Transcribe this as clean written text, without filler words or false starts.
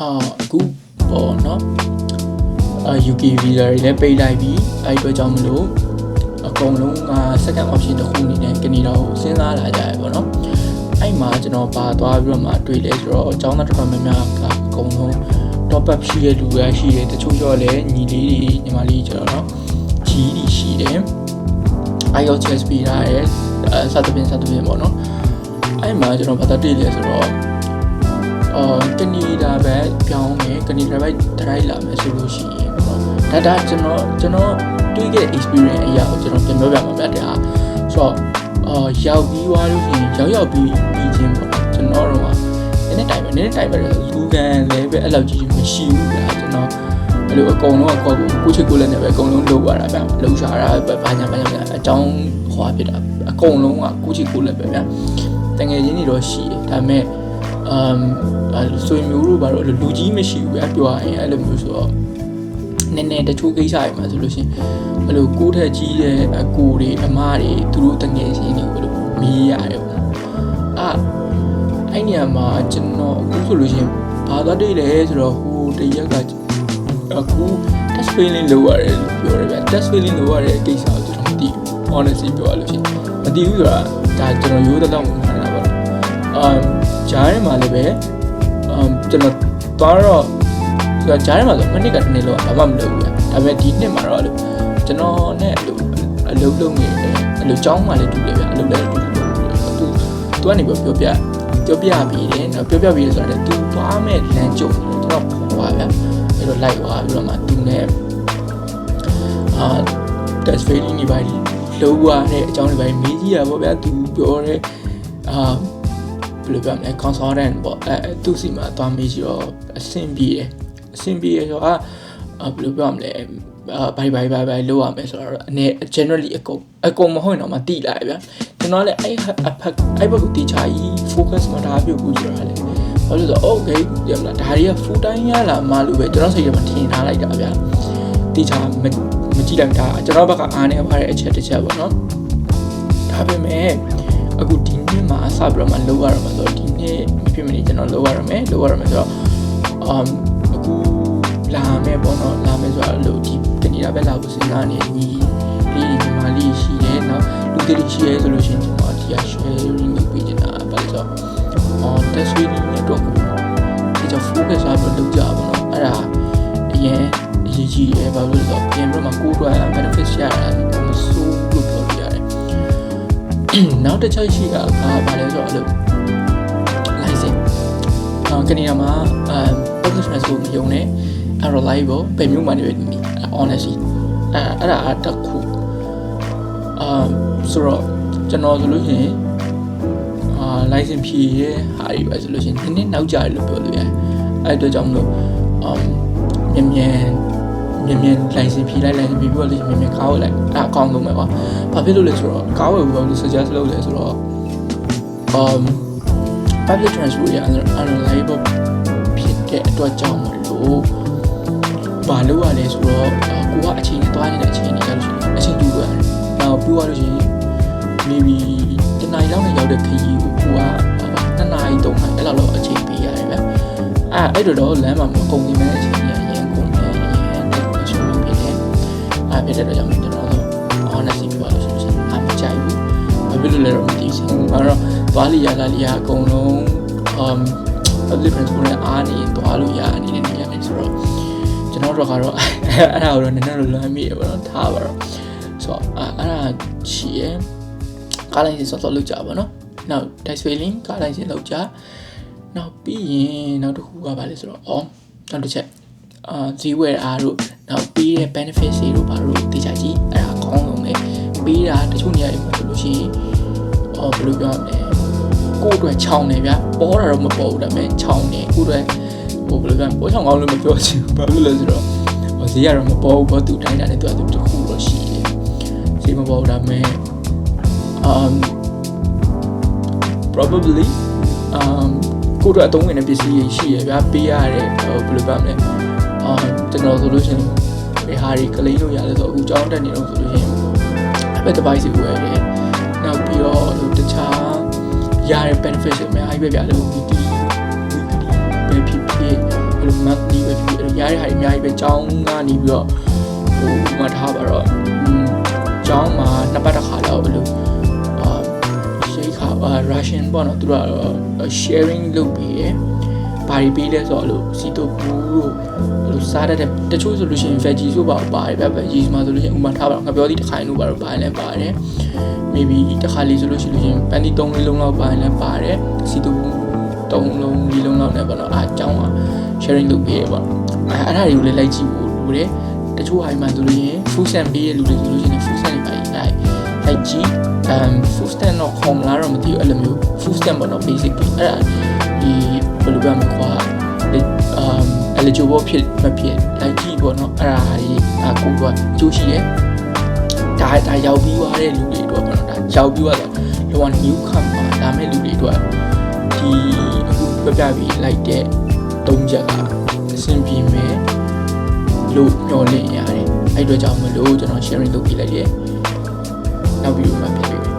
အခုပေါ့နော်UK visa တွေလည်းပေးလိုက်ပြီးအဲ့အတွက်ကြောင့်မလို့အကုန်လုံးက second option တစ်ခုအနေနဲ့ကနေဒါကိုစဉ်းစားလာကြရပေါ့နော်အဲ့မှာကျွန်တော်ပါသွားပြီးတော့မှတွေ့လဲဆိုတော့အကြောင်းသားတော်တော်များများကအကုန်လုံး top up ရှိတဲ့လူရရှိတယ်တချို့ကျော်လည်းညီလေးတွေညီမလေးကျော်တော့ကြီးကြီးရှိတယ် IELTS ပြီးတာရယ်စသဖြင့်ပေါ့နော်အဲ့မှာကျွန်တော်ဘာသာတွေ့လဲဆိုတော့ကနေဒါပဲပြောင်းမယ်ကနေဒါပဲဒရိုက်လာမယ်ဆိုလို့ရှိရင်ပေါ့နော်ဒါကျွန်တော်တွေ့ခဲ့ experience အရာကိုကျွန်တော်ပြန်ပြောပြမှာဗျာဒါဆိုတော့ရောက်ပြီးသွားလို့ရှိရင်ရောက်ပြီးချင်းပေါ့ကျွန်တော်တို့ကနည်းနည်းတိုင်ပဲလူကန်လည်းပဲအဲ့လောက်ကြီးမရှိဘူးဗျာကျွန်တော်အဲ့လိုအကုန်လုံးကကိုချစ်ကိုလည်းနဲ့ပဲအကုန်လုံးလုပ်ရတာဗျာလှုပ်ရှားတာဘာညာအကြောင်းဟွာဖြစ်တာအကုန်လုံးကကိုချစ်ကိုလည်းပဲဗျာတကယ်ချင်းတွေတော့ရှိတယ်ဒါပေမဲ့ဆွေမျိုးတို့ဘာလို့လူကြီးမရှိဘူးဗျာပြောရရင်အဲ့လိုမျိုးဆိုတော့နည်းနည်းတချို့ကိစ္စတွေမှာဆိုလို့ရှိရင်အဲ့လိုကိုထက်ကြီးတဲ့အကိုတွေအမတွေသူတို့တငယ်ချင်းတွေကိုလို့မေးရတယ်ပေါ့အဲ့နေရာမှာကျွန်တော်အခုဆိုလို့ရှိရင်ဘာသာတွေ့လဲဆိုတော့ဟိုတရက်ကအခု test failing လုပ်ရတယ်လို့ပြောတယ်ဗျ test failing လုပ်ရတဲ့ကိစ္စကိုကျွန်တော်မသိဘူး honestly ပြောရလို့ရှိရင်မသိဘူးဆိုတာဒါကျွန်တော်ရိုးတော့မှမှားတာပေါ့ဂျားထဲမှာလည်းပဲကျွန်တော်သွားတော့ဂျားထဲမှာဆိုမနစ်ကတနေ့လောက်ဘာမှမလုပ်ဘူးဗျဒါပေမဲ့ဒီနှစ်မှာတော့ကျွန်တော်နဲ့အလုပ်လုပ်နေတယ်အလုပ်ကျောင်းမှာလည်းတူတယ်ဗျအလုပ်လည်းတူသူကနေပြောပြပြီးတယ်နော်ပြောပြပြီးဆိုတော့သူသွားမဲ့လမ်းကြုံတယ်ကျွန်တော်ဟောပါဗျအဲ့တော့လိုက်သွားပြီးတော့မှသူနဲ့test failing နေပါလို့ရတဲ့အကြောင်းတွေပဲမေးကြည့်ရပါဗျသူပြောတဲ့ဘယ်လိုပြောမလဲ consultant ပေါ့သူစီမှာသွားမေးကြည့်တော့အဆင်ပြေဆိုတော့ဘယ်လိုပြောမလဲဘိုင်လို့ရမယ်ဆိုတော့အနေ generally အကုန်မဟုတ်တော့မှတိလာဗျာကျွန်တော်လည်းအဲ့ဘက်ကိုတီချာကြီး focus မထားပြုတ်ဘူးဆိုတာလေဘာလို့ဆိုတော့ okay ရမလားဒါတွေက full time ရလာမှလို့ပဲကျွန်တော်စိတ်ထဲမှာထင်ထားလိုက်တာဗျာတီချာမကြည့်လိုက်တာကျွန်တော်ဘက်ကအားနေပါတဲ့အချက်တစ်ချက်ပေါ့နော်ဒါပေမဲ့အခုဒီနေ့မှာစပြီးတော့မှလောက်ရမှာဆိုတော့ဒီနေ့မဖြစ်မနေကျွန်တော်လောက်ရမယ်ဆိုတော့အခုလာမယ်ပေါ့နော်လာမယ်ဆိုတော့လို့ဒီကနေဒါပဲလာဖို့စဉ်းစားနေညီလေးမာလေးရှိတယ်နော်လူတွေရှိရဲဆိုလို့ရှိရင်ကျွန်တော်ဒီက sharing လုပ်ပေးနေတာပါဆိုတော့test reading နဲ့တော့ဒီကြောင့် focus အားဖြင့်လုပ်ကြပါတော့အဲ့ဒါအရေးကြီးတယ်ဘာလို့လဲဆိုတော့ပြန်ပြီးမှကိုယ်တို့က benefit ရတာမဆိုးလို့ပြောပြရတယ်နောက်တစ်ချက်ရှိတာကဘာလဲဆိုတော့အဲ့လို license ကနေဒါမှာpublic transport မယုံနဲ့ reliable ပဲမျိုးမှနေပဲ honestly အဲ့ဒါတခုဆိုတော့ကျွန်တော်ဆိုလို့ရှိရင်license ဖြည့်ရဲ့ဟာတွေပဲဆိုလို့ရှိရင်နည်းနောက်ကြတယ်လို့ပြောလို့ရတယ်အဲ့အတွက်ကြောင့်မလို့မြန် license ဖြည့်လိုက် license ဖြည့်ပြီးတော့လေမြန်ကားဝယ်လိုက်အဲ့အကောင်းဆုံးပဲကွာဘာဖြစ်လို့လဲဆိုတော့ကားဝယ်ဖို့ suggest လုပ်လဲဆိုတော့public transport ရ unreliable ဖြစ်တဲ့အတွက်ကြောင့်မလို့ဘာလို့ရလဲဆိုတော့ကိုကအချိန်နဲ့သွားနေတဲ့အချိန်တွေရလို့ရှိရင်အချိန်တူရတယ်။နောက်ပြီးသွားလို့ရှိရင် maybe တနားရီလောက်နဲ့ရောက်တဲ့ခရီးကိုကိုက2နာရီ3နာရီအဲ့လောက်အချိန်ပေးရတယ်ဗျ။အဲ့တော့လမ်းမှာမကုန်နေမဲ့အချိန်ကြီးအရင်ကုန်တယ်အရင်နဲ့ဆိုလို့ဖြစ်တယ်။ဖြစ်တဲ့တော့ကြောင့်ကျွန်တော်တို့ honestly ပြောလို့ရှိရင်မကြိုက်ဘူး။ဘာဖြစ်လို့လဲတော့မသိဘူး။ဘာတော့သွားလီယာအကုန်လုံး public transport နဲ့အားနေသွားလို့ရနေတဲ့နေရာမျိုးဆိုတော့ကျွန်တော်တို့ကတော့အဲ့ဒါကိုတော့နည်းနည်းလွမ်းမိရပါတော့ထားပါတော့ဆိုတော့အဲ့ဒါရှိရကားလိုင်းစီဆော့လုပ်ကြပါတော့နောက် test failing ကားလိုင်းစီလုပ်ကြနောက်ပြီးရင်နောက်တစ်ခုကဘာလဲဆိုတော့နောက်တစ်ချက်ဈေးဝယ်အားတို့နောက်ပြီးတဲ့ benefits တွေတို့ဘာလို့သိချကြည့်အဲ့ဒါအကောင်းဆုံးပဲပြီးတာတချို့နေရာတွေမှာဆိုလို့ရှိရင်ဘယ်လိုပြောမလဲကိုယ့်အတွက်ချောင်းနေဗျာပေါ်တာတော့မပေါ်ဘူးဒါပေမဲ့ချောင်းနေကိုယ့်အတွက်ဘယ်လိုပြောပေါ်ချောင်းကောင်းလို့မပြောချင်ဘူးဘာလို့လဲဆိုတော့ဈေးကတော့မပေါ်ဘူးဘာသူတိုင်းတာနဲ့သူကတခုတော့ရှိတယ်ဈေးမပေါ်ဘူးဒါပေမဲ့probably ကိုယ့်အတွက်အသုံးဝင်တဲ့ပစ္စည်းရှိရဗျာပေးရတယ်ဘယ်လိုပြောမလဲကျွန်တော်ဆိုလို့ရှိရင်ဘယ်ဟာတွေကလေးလို့ရတယ်ဆိုအခုကြောင်းတက်နေတော့ဆိုလို့ရှိရင်အဲ့ device တွေဝယ်တယ်နောက်ပြီးတော့တခြားရတဲ့ benefits တွေအများကြီးပဲဗျာလို့ weekly ပဲဖြစ်ဖြစ်ဘယ်လို တဲ့ဟာတွေအများကြီးပဲကျောင်းကနေပြီးတော့ဟိုထားပါတော့ကျောင်းမှာနှစ်ပတ်တစ်ခါလောက်ဘယ်လိုရှိခါRussian ပေါ့နော်သူတို့ကတော့ sharing လုပ်ပြီးရယ်ဘာတွေပေးလဲဆိုတော့လို့စီတိုဘူးတို့ဘယ်လိုစားတဲ့တချို့ဆိုလို့ရှိရင် veggie ဆိုပါပါတယ်ဗျ veggie မှာဆိုလို့ရှိရင်ဥမာထားပါတော့ငါပြောသည့်တစ်ခိုင်လို့ပါတော့ပါတယ်လည်းပါတယ် maybe တစ်ခါလေးဆိုလို့ရှိရင်ပန်းဒီ3လေးလုံးလောက်ပါတယ်လည်းပါတယ်စီတိုဘူး3လုံး4လုံးလောက်နဲ့ပေါ့နော်အားအကြောင်း sharing လုပ်ပေးရပေါ့အဲ့ဒါတွေကိုလည်းလိုက်ကြည့်ဖို့လိုတယ်တချို့ဟာမှဆိုလို့ရင် food stamp ပေးရလူတွေဆိုလို့ရှိရင် food stamp တွေပါလိုက်ကြည့်food stamp တော့ခေါ်မလားတော့မသိဘူးအဲ့လိုမျိုး food stamp ပေါ့နော် basically အဲ့ဒါဒီဘယ်လိုပြောမလဲခွာeligible ဖြစ်မဖြစ်လိုက်ကြည့်ပေါ့နော်အဲ့ဒါကြီးကိုတော့အကျိုးရှိတယ်ဒါရောက်ပြီးသွားတဲ့လူတွေတော့ပေါ့နော်ဒါရောက်ပြီးသွားတော့ new comer ဒါမဲ့လူတွေတော့ဒီအခုပြပြပြီးလိုက်တဲ့၃ချက်ကအဆင်ပြေမယ်လို့ညွှန်လင့်ရတယ်အဲ့အတွက်ကြောင့်မလို့ကျွန်တော် sharing လုပ်ပြလိုက်တယ်နောက်ပြီးတော့မှဖြစ်ပြီ